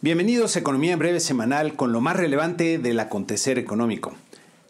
Bienvenidos a Economía en Breve semanal con lo más relevante del acontecer económico.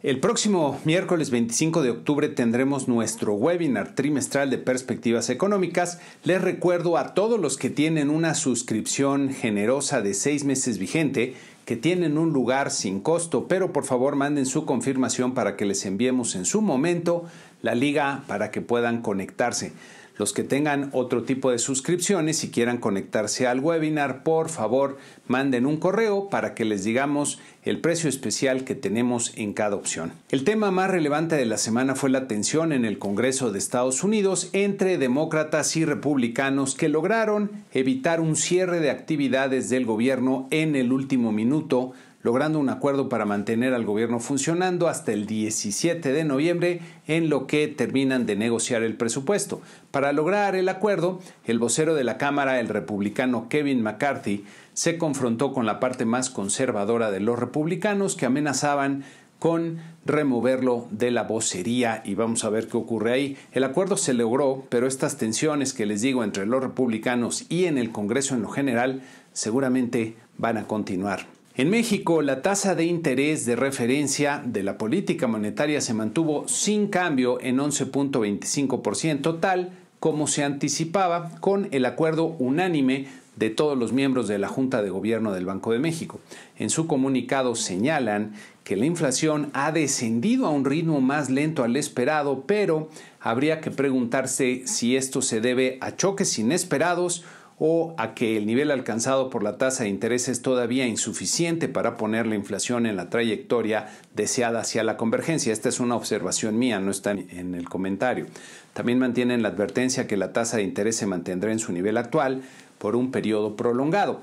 El próximo miércoles 25 de octubre tendremos nuestro webinar trimestral de perspectivas económicas. Les recuerdo a todos los que tienen una suscripción generosa de 6 meses vigente que tienen un lugar sin costo, pero por favor manden su confirmación para que les enviemos en su momento la liga para que puedan conectarse. Los que tengan otro tipo de suscripciones y quieran conectarse al webinar, por favor, manden un correo para que les digamos el precio especial que tenemos en cada opción. El tema más relevante de la semana fue la tensión en el Congreso de Estados Unidos entre demócratas y republicanos que lograron evitar un cierre de actividades del gobierno en el último minuto, logrando un acuerdo para mantener al gobierno funcionando hasta el 17 de noviembre en lo que terminan de negociar el presupuesto. Para lograr el acuerdo, el vocero de la Cámara, el republicano Kevin McCarthy, se confrontó con la parte más conservadora de los republicanos que amenazaban con removerlo de la vocería y vamos a ver qué ocurre ahí. El acuerdo se logró, pero estas tensiones que les digo entre los republicanos y en el Congreso en lo general seguramente van a continuar. En México, la tasa de interés de referencia de la política monetaria se mantuvo sin cambio en 11.25%, tal como se anticipaba con el acuerdo unánime de todos los miembros de la Junta de Gobierno del Banco de México. En su comunicado señalan que la inflación ha descendido a un ritmo más lento al esperado, pero habría que preguntarse si esto se debe a choques inesperados o a que el nivel alcanzado por la tasa de interés es todavía insuficiente para poner la inflación en la trayectoria deseada hacia la convergencia. Esta es una observación mía, no está en el comentario. También mantienen la advertencia que la tasa de interés se mantendrá en su nivel actual por un periodo prolongado.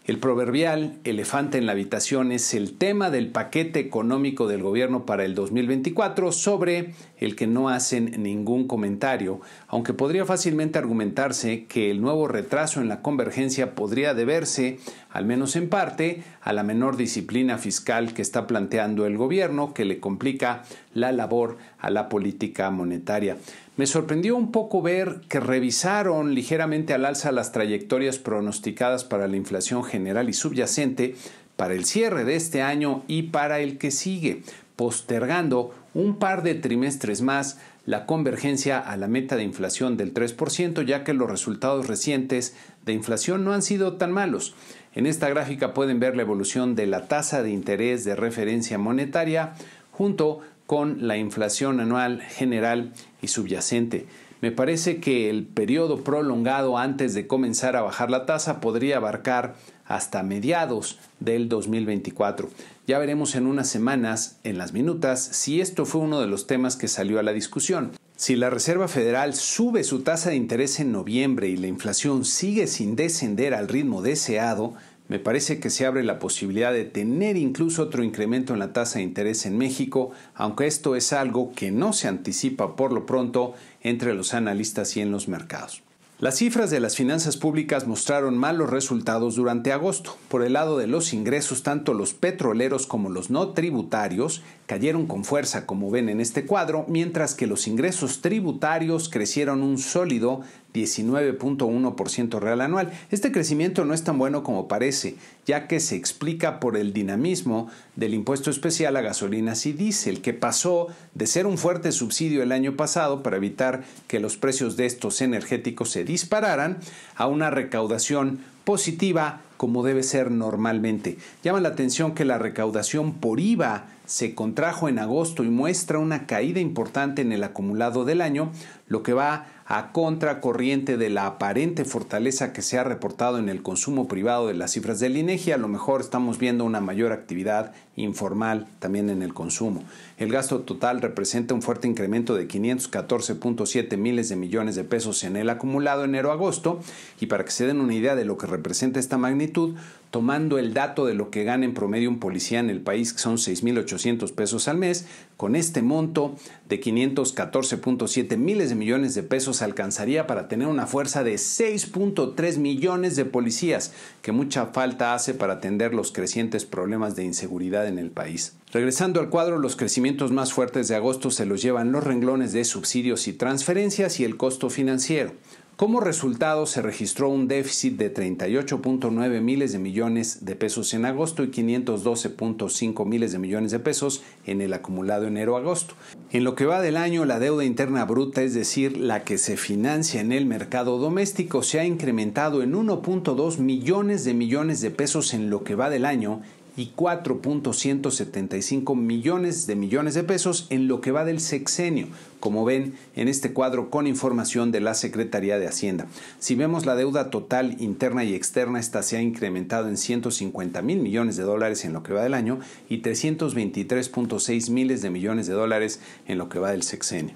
El proverbial elefante en la habitación es el tema del paquete económico del gobierno para el 2024, sobre el que no hacen ningún comentario, aunque podría fácilmente argumentarse que el nuevo retraso en la convergencia podría deberse, al menos en parte, a la menor disciplina fiscal que está planteando el gobierno, que le complica la labor a la política monetaria. Me sorprendió un poco ver que revisaron ligeramente al alza las trayectorias pronosticadas para la inflación general y subyacente para el cierre de este año y para el que sigue, postergando un par de trimestres más la convergencia a la meta de inflación del 3%, ya que los resultados recientes de inflación no han sido tan malos. En esta gráfica pueden ver la evolución de la tasa de interés de referencia monetaria junto con la inflación anual general y subyacente. Me parece que el periodo prolongado antes de comenzar a bajar la tasa podría abarcar hasta mediados del 2024. Ya veremos en unas semanas, en las minutas, si esto fue uno de los temas que salió a la discusión. Si la Reserva Federal sube su tasa de interés en noviembre y la inflación sigue sin descender al ritmo deseado, me parece que se abre la posibilidad de tener incluso otro incremento en la tasa de interés en México, aunque esto es algo que no se anticipa por lo pronto entre los analistas y en los mercados. Las cifras de las finanzas públicas mostraron malos resultados durante agosto. Por el lado de los ingresos, tanto los petroleros como los no tributarios cayeron con fuerza, como ven en este cuadro, mientras que los ingresos tributarios crecieron un sólido 19.1% real anual. Este crecimiento no es tan bueno como parece, ya que se explica por el dinamismo del impuesto especial a gasolinas y diésel, que pasó de ser un fuerte subsidio el año pasado para evitar que los precios de estos energéticos se dispararan a una recaudación positiva como debe ser normalmente. Llama la atención que la recaudación por IVA se contrajo en agosto y muestra una caída importante en el acumulado del año, lo que va a contracorriente de la aparente fortaleza que se ha reportado en el consumo privado de las cifras del INEGI. A lo mejor estamos viendo una mayor actividad informal también en el consumo. El gasto total representa un fuerte incremento de 514.7 miles de millones de pesos en el acumulado enero-agosto, y para que se den una idea de lo que representa esta magnitud, tomando el dato de lo que gana en promedio un policía en el país, que son 6.800 pesos al mes, con este monto de 514.7 miles de millones de pesos alcanzaría para tener una fuerza de 6.3 millones de policías, que mucha falta hace para atender los crecientes problemas de inseguridad en el país. Regresando al cuadro, los crecimientos más fuertes de agosto se los llevan los renglones de subsidios y transferencias y el costo financiero. Como resultado, se registró un déficit de 38.9 miles de millones de pesos en agosto y 512.5 miles de millones de pesos en el acumulado enero-agosto. En lo que va del año, la deuda interna bruta, es decir, la que se financia en el mercado doméstico, se ha incrementado en 1.2 millones de pesos en lo que va del año y 4.175 millones de pesos en lo que va del sexenio, como ven en este cuadro con información de la Secretaría de Hacienda. Si vemos la deuda total interna y externa, esta se ha incrementado en 150 mil millones de dólares en lo que va del año y 323.6 miles de millones de dólares en lo que va del sexenio.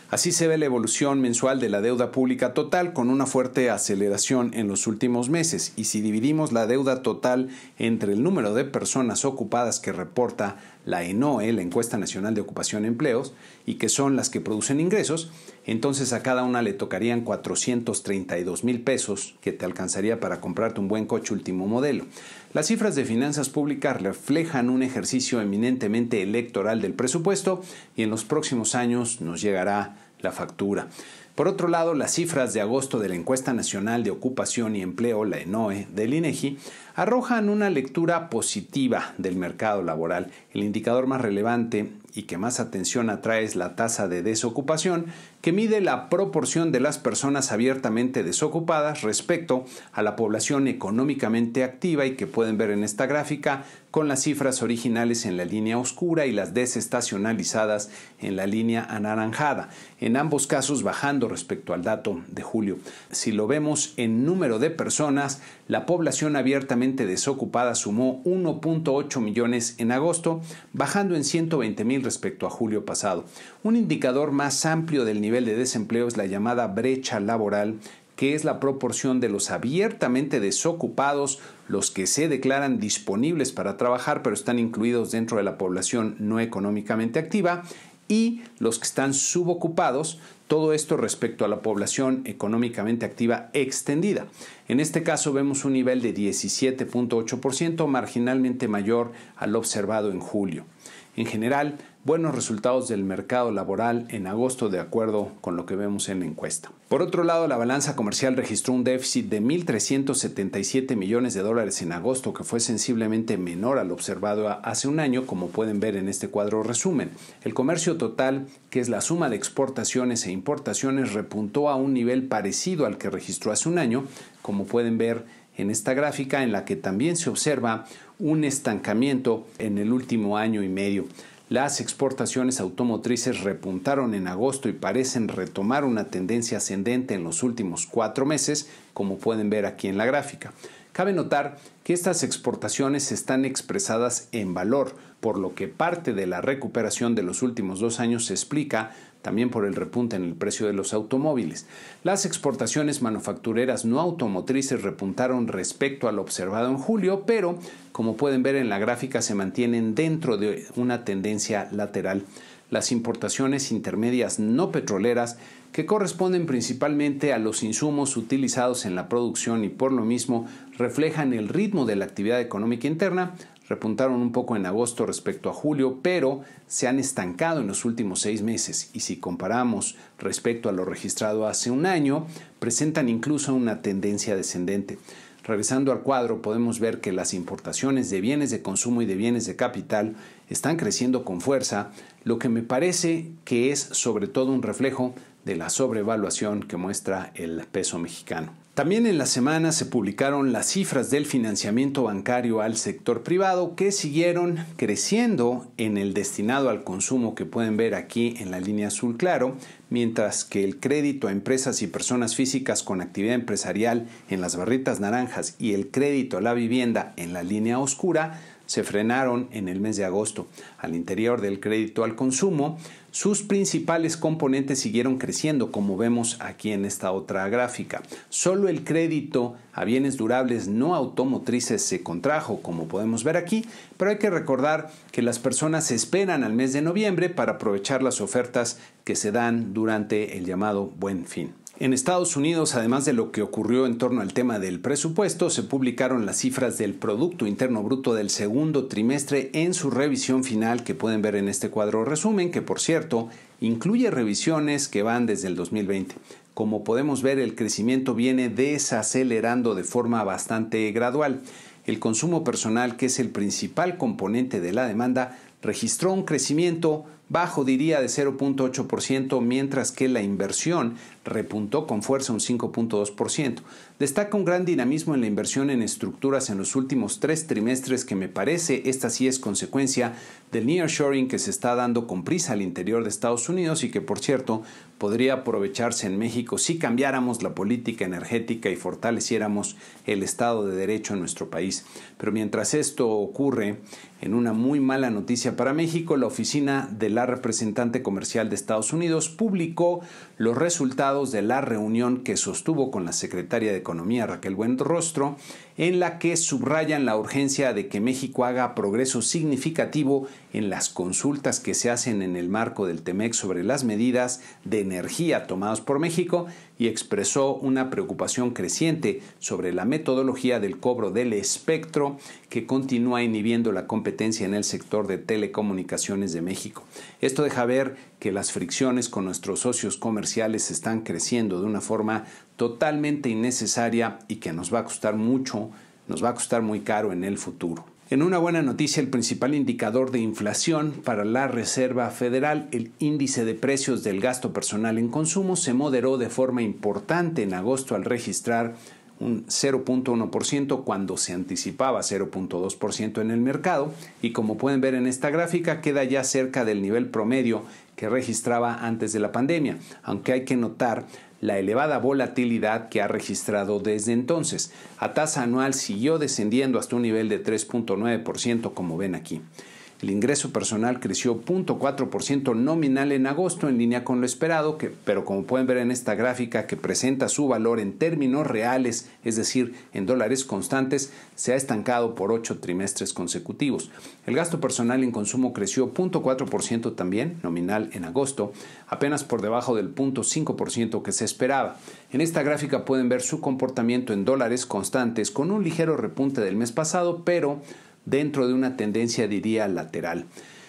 Así se ve la evolución mensual de la deuda pública total, con una fuerte aceleración en los últimos meses. Y si dividimos la deuda total entre el número de personas ocupadas que reporta la ENOE, la Encuesta Nacional de Ocupación y Empleos, y que son las que producen ingresos, entonces a cada una le tocarían 432 mil pesos, que te alcanzaría para comprarte un buen coche último modelo. Las cifras de finanzas públicas reflejan un ejercicio eminentemente electoral del presupuesto y en los próximos años nos llegará la factura. Por otro lado, las cifras de agosto de la Encuesta Nacional de Ocupación y Empleo, la ENOE, del INEGI, arrojan una lectura positiva del mercado laboral. El indicador más relevante y que más atención atrae es la tasa de desocupación, que mide la proporción de las personas abiertamente desocupadas respecto a la población económicamente activa, y que pueden ver en esta gráfica con las cifras originales en la línea oscura y las desestacionalizadas en la línea anaranjada, en ambos casos bajando respecto al dato de julio. Si lo vemos en número de personas, la población abiertamente desocupada sumó 1.8 millones en agosto, bajando en 120 mil respecto a julio pasado. Un indicador más amplio del nivel de desempleo es la llamada brecha laboral, que es la proporción de los abiertamente desocupados, los que se declaran disponibles para trabajar pero están incluidos dentro de la población no económicamente activa, y los que están subocupados, todo esto respecto a la población económicamente activa extendida. En este caso vemos un nivel de 17.8%, marginalmente mayor al observado en julio. En general, buenos resultados del mercado laboral en agosto, de acuerdo con lo que vemos en la encuesta. Por otro lado, la balanza comercial registró un déficit de 1.377 millones de dólares en agosto, que fue sensiblemente menor al observado hace un año, como pueden ver en este cuadro resumen. El comercio total, que es la suma de exportaciones e importaciones, repuntó a un nivel parecido al que registró hace un año, como pueden ver en esta gráfica, en la que también se observa un estancamiento en el último año y medio. Las exportaciones automotrices repuntaron en agosto y parecen retomar una tendencia ascendente en los últimos 4 meses, como pueden ver aquí en la gráfica. Cabe notar que estas exportaciones están expresadas en valor, por lo que parte de la recuperación de los últimos 2 años se explica también por el repunte en el precio de los automóviles. Las exportaciones manufactureras no automotrices repuntaron respecto a lo observado en julio, pero como pueden ver en la gráfica se mantienen dentro de una tendencia lateral. Las importaciones intermedias no petroleras, que corresponden principalmente a los insumos utilizados en la producción y por lo mismo reflejan el ritmo de la actividad económica interna, repuntaron un poco en agosto respecto a julio, pero se han estancado en los últimos 6 meses, y si comparamos respecto a lo registrado hace un año, presentan incluso una tendencia descendente. Regresando al cuadro, podemos ver que las importaciones de bienes de consumo y de bienes de capital están creciendo con fuerza, lo que me parece que es sobre todo un reflejo de la sobrevaluación que muestra el peso mexicano. También en la semana se publicaron las cifras del financiamiento bancario al sector privado, que siguieron creciendo en el destinado al consumo, que pueden ver aquí en la línea azul claro, mientras que el crédito a empresas y personas físicas con actividad empresarial en las barritas naranjas y el crédito a la vivienda en la línea oscura se frenaron en el mes de agosto. Al interior del crédito al consumo, sus principales componentes siguieron creciendo, como vemos aquí en esta otra gráfica. Solo el crédito a bienes durables no automotrices se contrajo, como podemos ver aquí, pero hay que recordar que las personas esperan al mes de noviembre para aprovechar las ofertas que se dan durante el llamado Buen Fin. En Estados Unidos, además de lo que ocurrió en torno al tema del presupuesto, se publicaron las cifras del Producto Interno Bruto del segundo trimestre en su revisión final que pueden ver en este cuadro resumen, que por cierto incluye revisiones que van desde el 2020. Como podemos ver, el crecimiento viene desacelerando de forma bastante gradual. El consumo personal, que es el principal componente de la demanda, registró un crecimiento bajo, diría, de 0.8%, mientras que la inversión repuntó con fuerza un 5.2%. Destaca un gran dinamismo en la inversión en estructuras en los últimos 3 trimestres que me parece, esta sí es consecuencia del nearshoring que se está dando con prisa al interior de Estados Unidos y que, por cierto, podría aprovecharse en México si cambiáramos la política energética y fortaleciéramos el Estado de Derecho en nuestro país. Pero mientras esto ocurre, en una muy mala noticia para México, la oficina de la representante comercial de Estados Unidos publicó los resultados de la reunión que sostuvo con la secretaria de Economía, Raquel Buenrostro, en la que subrayan la urgencia de que México haga progreso significativo en las consultas que se hacen en el marco del TEMEC sobre las medidas de energía tomadas por México y expresó una preocupación creciente sobre la metodología del cobro del espectro que continúa inhibiendo la competencia en el sector de telecomunicaciones de México. Esto deja ver que las fricciones con nuestros socios comerciales están creciendo de una forma totalmente innecesaria y que nos va a costar mucho, nos va a costar muy caro en el futuro. En una buena noticia, el principal indicador de inflación para la Reserva Federal, el índice de precios del gasto personal en consumo, se moderó de forma importante en agosto al registrar un 0.1% cuando se anticipaba 0.2% en el mercado y como pueden ver en esta gráfica queda ya cerca del nivel promedio que registraba antes de la pandemia, aunque hay que notar la elevada volatilidad que ha registrado desde entonces. A tasa anual siguió descendiendo hasta un nivel de 3.9%, como ven aquí. El ingreso personal creció 0.4% nominal en agosto, en línea con lo esperado, pero como pueden ver en esta gráfica que presenta su valor en términos reales, es decir, en dólares constantes, se ha estancado por 8 trimestres consecutivos. El gasto personal en consumo creció 0.4% también, nominal en agosto, apenas por debajo del 0.5% que se esperaba. En esta gráfica pueden ver su comportamiento en dólares constantes con un ligero repunte del mes pasado, pero dentro de una tendencia, diría, lateral.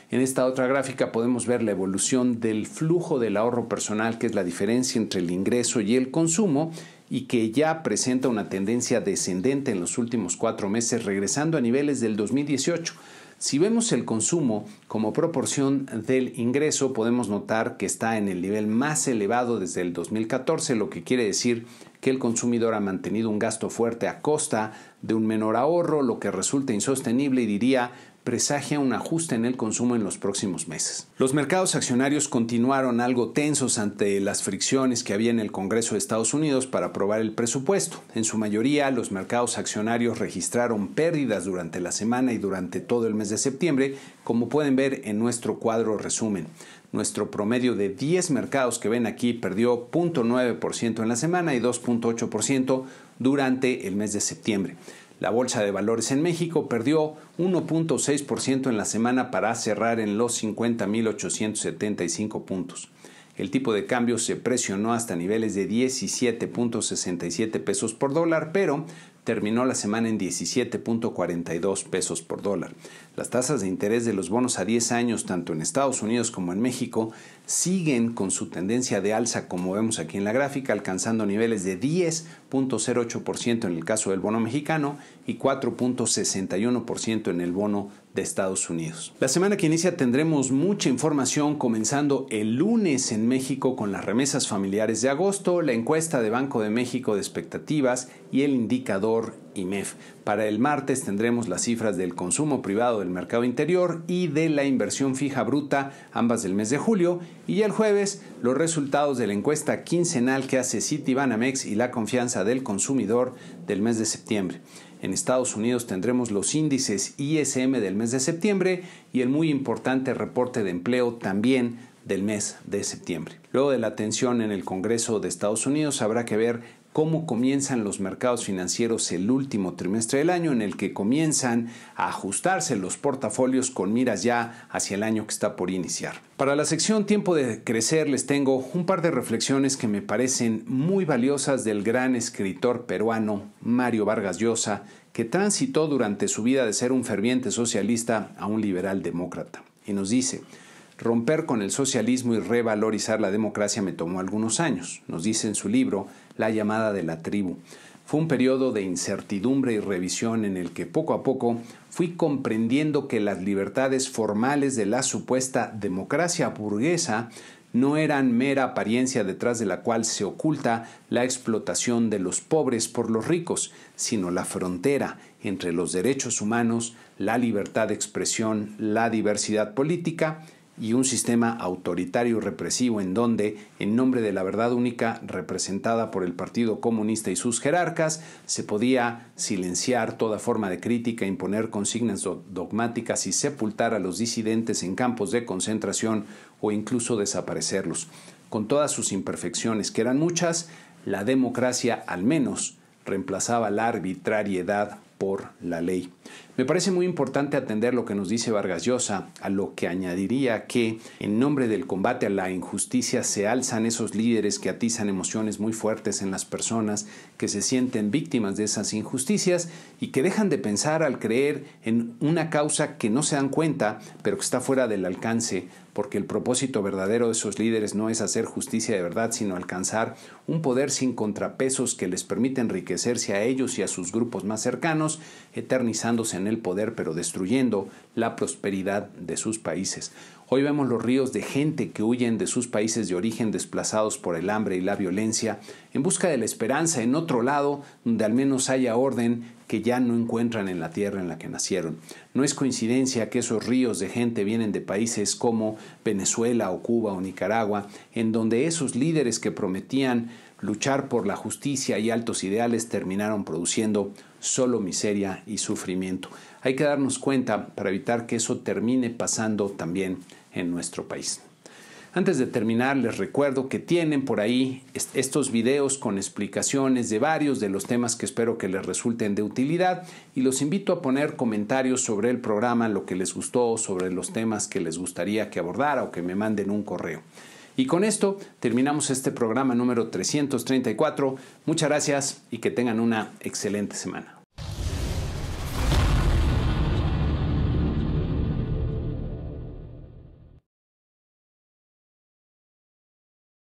En esta otra gráfica podemos ver la evolución del flujo del ahorro personal, que es la diferencia entre el ingreso y el consumo, y que ya presenta una tendencia descendente en los últimos 4 meses, regresando a niveles del 2018. Si vemos el consumo como proporción del ingreso, podemos notar que está en el nivel más elevado desde el 2014, lo que quiere decir que el consumidor ha mantenido un gasto fuerte a costa de un menor ahorro, lo que resulta insostenible y diría presagia un ajuste en el consumo en los próximos meses. Los mercados accionarios continuaron algo tensos ante las fricciones que había en el Congreso de Estados Unidos para aprobar el presupuesto. En su mayoría, los mercados accionarios registraron pérdidas durante la semana y durante todo el mes de septiembre, como pueden ver en nuestro cuadro resumen. Nuestro promedio de 10 mercados que ven aquí perdió 0.9% en la semana y 2.8% durante el mes de septiembre. La Bolsa de Valores en México perdió 1.6% en la semana para cerrar en los 50.875 puntos. El tipo de cambio se presionó hasta niveles de 17.67 pesos por dólar, pero terminó la semana en 17.42 pesos por dólar. Las tasas de interés de los bonos a 10 años, tanto en Estados Unidos como en México, siguen con su tendencia de alza, como vemos aquí en la gráfica, alcanzando niveles de 10.08% en el caso del bono mexicano y 4.61% en el bono de Estados Unidos. La semana que inicia tendremos mucha información, comenzando el lunes en México con las remesas familiares de agosto, la encuesta de Banco de México de expectativas y el indicador IMEF. Para el martes tendremos las cifras del consumo privado del mercado interior y de la inversión fija bruta, ambas del mes de julio, y el jueves los resultados de la encuesta quincenal que hace Citibanamex y la confianza del consumidor del mes de septiembre. En Estados Unidos tendremos los índices ISM del mes de septiembre y el muy importante reporte de empleo también del mes de septiembre. Luego de la tensión en el Congreso de Estados Unidos habrá que ver cómo comienzan los mercados financieros el último trimestre del año, en el que comienzan a ajustarse los portafolios con miras ya hacia el año que está por iniciar. Para la sección Tiempo de Crecer les tengo un par de reflexiones que me parecen muy valiosas del gran escritor peruano Mario Vargas Llosa, que transitó durante su vida de ser un ferviente socialista a un liberal demócrata. Y nos dice: romper con el socialismo y revalorizar la democracia me tomó algunos años, nos dice en su libro La llamada de la tribu. Fue un periodo de incertidumbre y revisión en el que poco a poco fui comprendiendo que las libertades formales de la supuesta democracia burguesa no eran mera apariencia detrás de la cual se oculta la explotación de los pobres por los ricos, sino la frontera entre los derechos humanos, la libertad de expresión, la diversidad política y un sistema autoritario y represivo en donde, en nombre de la verdad única representada por el Partido Comunista y sus jerarcas, se podía silenciar toda forma de crítica, imponer consignas dogmáticas y sepultar a los disidentes en campos de concentración o incluso desaparecerlos. Con todas sus imperfecciones, que eran muchas, la democracia al menos reemplazaba la arbitrariedad por la ley. Me parece muy importante atender lo que nos dice Vargas Llosa, a lo que añadiría que, en nombre del combate a la injusticia, se alzan esos líderes que atizan emociones muy fuertes en las personas que se sienten víctimas de esas injusticias y que dejan de pensar al creer en una causa que no se dan cuenta, pero que está fuera del alcance, porque el propósito verdadero de esos líderes no es hacer justicia de verdad, sino alcanzar un poder sin contrapesos que les permite enriquecerse a ellos y a sus grupos más cercanos, eternizándose en el poder, pero destruyendo la prosperidad de sus países. Hoy vemos los ríos de gente que huyen de sus países de origen desplazados por el hambre y la violencia, en busca de la esperanza en otro lado donde al menos haya orden que ya no encuentran en la tierra en la que nacieron. No es coincidencia que esos ríos de gente vienen de países como Venezuela o Cuba o Nicaragua, en donde esos líderes que prometían luchar por la justicia y altos ideales terminaron produciendo solo miseria y sufrimiento. Hay que darnos cuenta para evitar que eso termine pasando también en nuestro país. Antes de terminar, les recuerdo que tienen por ahí estos videos con explicaciones de varios de los temas que espero que les resulten de utilidad y los invito a poner comentarios sobre el programa, lo que les gustó, sobre los temas que les gustaría que abordara o que me manden un correo. Y con esto terminamos este programa número 334. Muchas gracias y que tengan una excelente semana.